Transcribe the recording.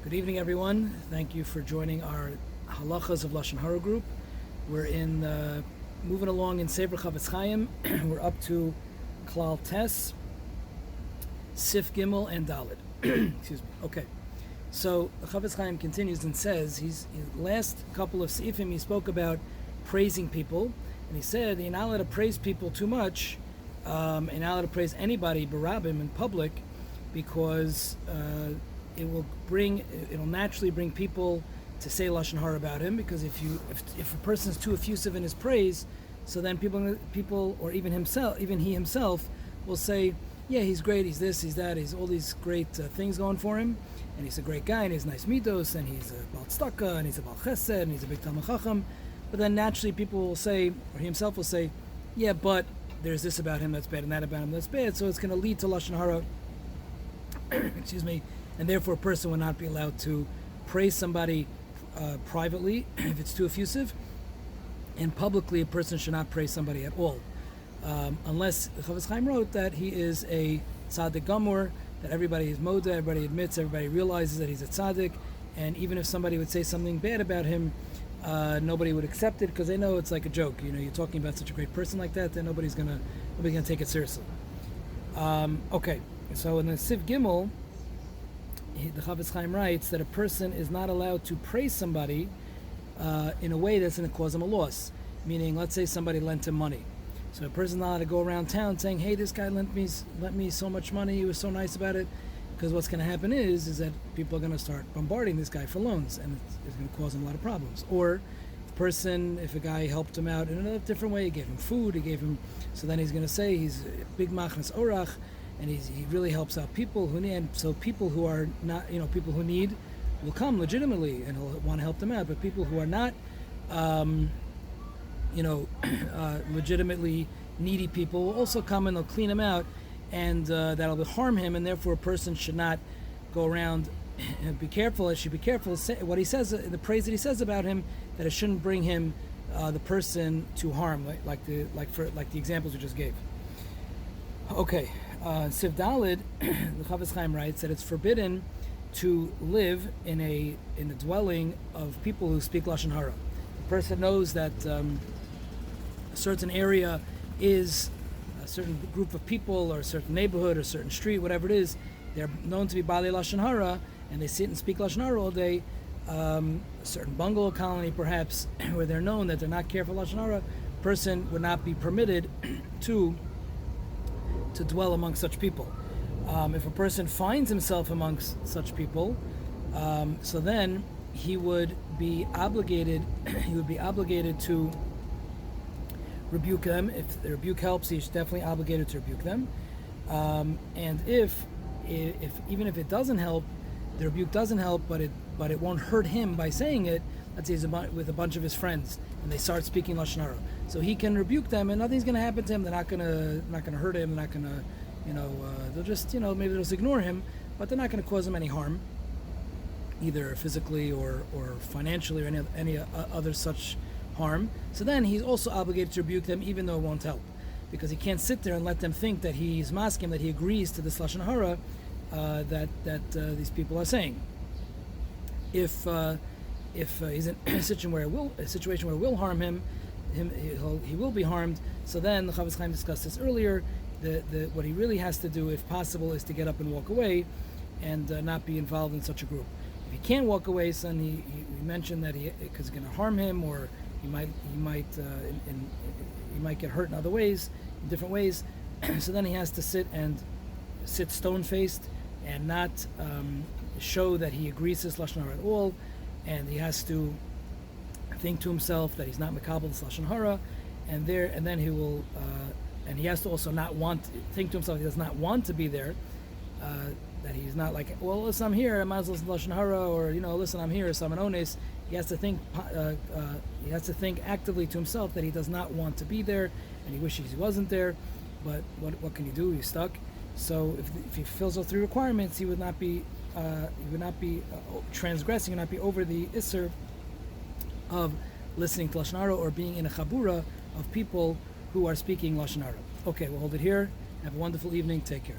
Good evening, everyone. Thank you for joining our halachas of Loshon Hara group. We're moving along in Sefer Chavetz Chaim. We're up to Klal Tes, Sif Gimel, and Dalet. Excuse me. Okay. So Chavetz Chaim continues and says, his last couple of seifim he spoke about praising people, and he said you're not allowed to praise people too much, and not allowed to praise anybody, barabim, in public, because it'll naturally bring people to say Loshon Hara about him, because if a person's too effusive in his praise, so then people or even he himself will say, yeah, he's great, he's this, he's that, he's all these great things going for him, and he's a great guy, and he's nice midos, and he's a Baal Tzedakah, and he's a Baal Chesed, and he's a big Talmid Chacham. But then naturally people will say, or he himself will say, yeah, but there's this about him that's bad, and that about him that's bad, so it's going to lead to Loshon Hara, excuse me, and therefore a person will not be allowed to praise somebody privately if it's too effusive, and publicly a person should not praise somebody at all, unless Chavetz Chaim wrote that he is a tzaddik gamur, that everybody is moda, everybody admits, everybody realizes that he's a tzaddik, and even if somebody would say something bad about him, nobody would accept it because they know it's like a joke. You know, you're talking about such a great person like that, then nobody's gonna take it seriously. Okay, so in the Sif Gimel, the Chavetz Chaim writes that a person is not allowed to praise somebody in a way that's going to cause him a loss. Meaning, let's say somebody lent him money. So a person's not allowed to go around town saying, hey, this guy lent me so much money, he was so nice about it. Because what's going to happen is that people are going to start bombarding this guy for loans, and it's going to cause him a lot of problems. Or if a guy helped him out in a different way, he gave him food, so then he's going to say he's a big machnas orach, and he really helps out people who need. And so people who are not, people who need will come legitimately and he'll want to help them out. But people who are not, legitimately needy people will also come and they'll clean him out, and that'll harm him. And therefore, a person should not go around and be careful. Should be careful what he says, the praise that he says about him, that it shouldn't bring him, the person, to harm, like the examples we just gave. Okay. Siv Dalid, the Chavetz Chaim writes that it's forbidden to live in a dwelling of people who speak Loshon Hara. The person knows that a certain area is a certain group of people, or a certain neighborhood, or a certain street, whatever it is, they're known to be Balei Loshon Hara, and they sit and speak Loshon Hara all day. A certain bungalow colony, perhaps, where they're known that they're not careful Loshon Hara, a person would not be permitted to dwell among such people. If a person finds himself amongst such people, so then he would be obligated to rebuke them. If the rebuke helps, he's definitely obligated to rebuke them. And if even if it doesn't help, the rebuke doesn't help, but it won't hurt him by saying it. Let's say he's with a bunch of his friends and they start speaking Loshon Hara, so he can rebuke them and nothing's going to happen to him. They're not going to hurt him. They're not going to, they'll just, maybe they'll just ignore him, but they're not going to cause him any harm, either physically or financially or any other such harm. So then he's also obligated to rebuke them, even though it won't help, because he can't sit there and let them think that he's masking, that he agrees to this Loshon Hara that these people are saying. If he's in a situation where it will harm him, he will be harmed. So then the Chavetz Chaim discussed this earlier. What he really has to do, if possible, is to get up and walk away, and not be involved in such a group. If he can't walk away, so then he mentioned that because it's going to harm him, or he might get hurt in other ways, in different ways. So then he has to sit stone-faced and not show that he agrees to this Loshon Hara at all. And he has to think to himself that he's not makabel this Loshon Hara, and then he will, and he has to also think to himself he does not want to be there, that he's not like, well, listen, I'm here, I might as well listen to Loshon Hara, or listen, I'm here, so I'm an ones. He has to think actively to himself that he does not want to be there, and he wishes he wasn't there. But what can he do? He's stuck. So if he fulfills those three requirements, he would not be transgressing, and not be over the isser of listening to Loshon Hara or being in a chabura of people who are speaking Loshon Hara. Okay, we'll hold it here. Have a wonderful evening. Take care.